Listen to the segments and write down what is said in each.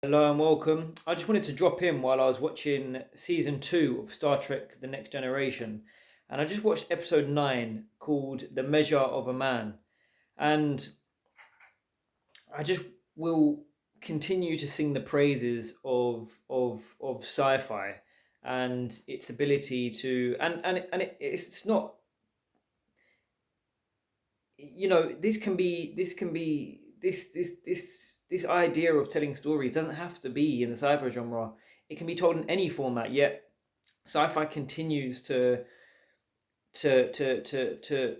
Hello and welcome. I just wanted to drop in while I was watching season 2 of Star Trek The Next Generation. And I just watched episode 9 called The Measure of a Man. And I just will continue to sing the praises of sci-fi and its ability to it's not, this idea of telling stories doesn't have to be in the sci-fi genre. It can be told in any format, yet sci-fi continues to to to to to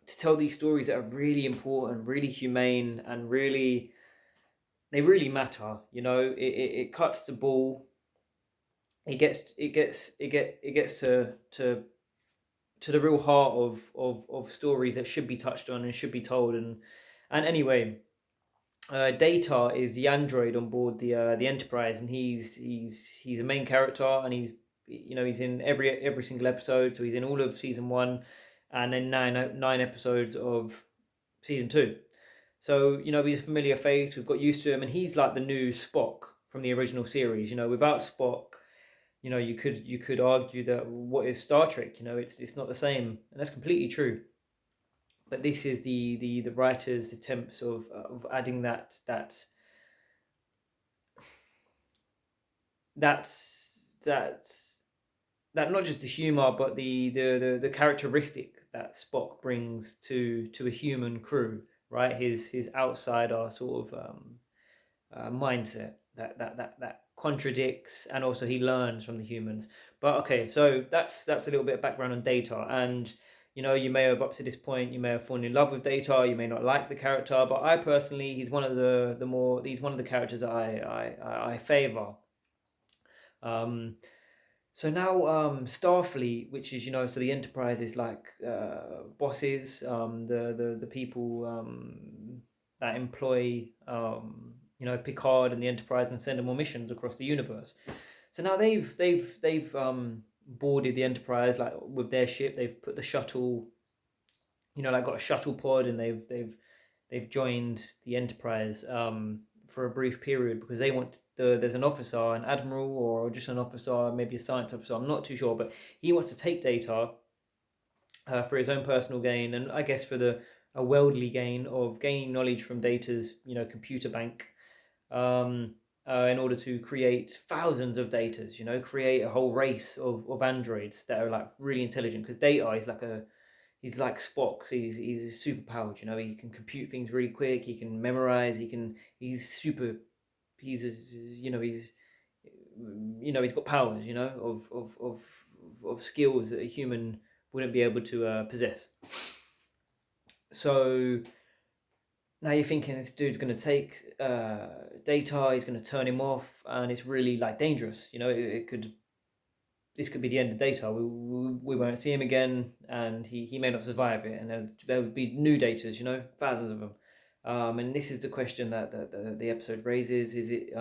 tell these stories that are really important, really humane, and they really matter. It cuts the ball. It gets to the real heart of stories that should be touched on and should be told. And anyway, Data is the android on board the Enterprise, and he's a main character, and he's in every single episode. So he's in all of season 1, and then nine episodes of season 2. So he's a familiar face. We've got used to him, and he's like the new Spock from the original series. Without Spock, you could argue that what is Star Trek? It's not the same, and that's completely true. But this is the writers' attempts of adding that not just the humor, but the characteristic that Spock brings to a human crew, right? His outsider sort of mindset that contradicts, and also he learns from the humans. But okay, so that's a little bit of background on Data. And you may have, up to this point, you may have fallen in love with Data, you may not like the character, but I personally, he's one of the characters that I favor. um so now, Starfleet, which is, so the Enterprise is like bosses, the people that employ Picard and the Enterprise and send them on missions across the universe. So now they've boarded the Enterprise, like, with their ship. They've put the shuttle, like, got a shuttle pod, and they've joined the Enterprise for a brief period, because there's an officer, an admiral, or just an officer, maybe a science officer, I'm not too sure, but he wants to take Data for his own personal gain, and I guess for a worldly gain of gaining knowledge from Data's computer bank, in order to create thousands of Datas, create a whole race of androids that are like really intelligent, because Data is like he's like Spock. So he's super powered. He can compute things really quick. He can memorize. He's super. He's got powers. Of skills that a human wouldn't be able to possess. So now you're thinking, this dude's going to take Data. He's going to turn him off, and it's really, like, dangerous. This could be the end of Data. We won't see him again, and he may not survive it. And there would be new Datas, thousands of them. And this is the question that the episode raises: is it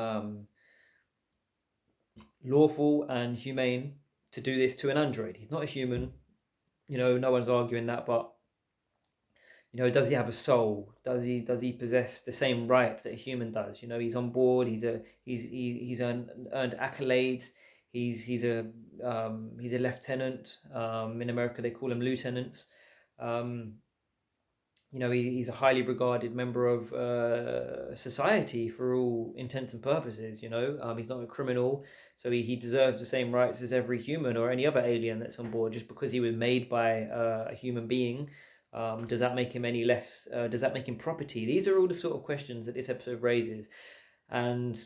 lawful and humane to do this to an android? He's not a human. No one's arguing that, but does he have a soul? Does he possess the same rights that a human does? He's on board. He's earned accolades. He's a lieutenant. In America, they call him lieutenants. Um, he's a highly regarded member of society for all intents and purposes. He's not a criminal, so he deserves the same rights as every human or any other alien that's on board. Just because he was made by a human being, does that make him any less? Does that make him property? These are all the sort of questions that this episode raises, and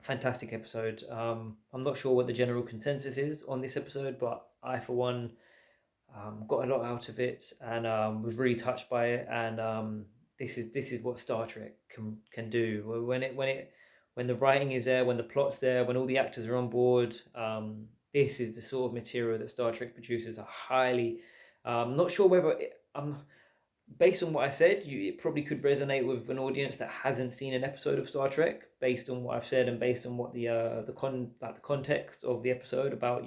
fantastic episode. I'm not sure what the general consensus is on this episode, but I, for one, got a lot out of it, and was really touched by it. And this is what Star Trek can do when the writing is there, when the plot's there, when all the actors are on board. This is the sort of material that Star Trek produces. Are highly, not sure whether based on what I said, it probably could resonate with an audience that hasn't seen an episode of Star Trek. Based on what I've said, and based on what the context of the episode about,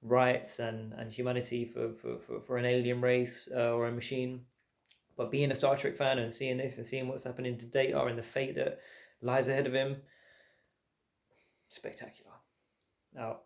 rights and humanity for an alien race, or a machine. But being a Star Trek fan and seeing this and seeing what's happening to Data and the fate that lies ahead of him, spectacular. Now.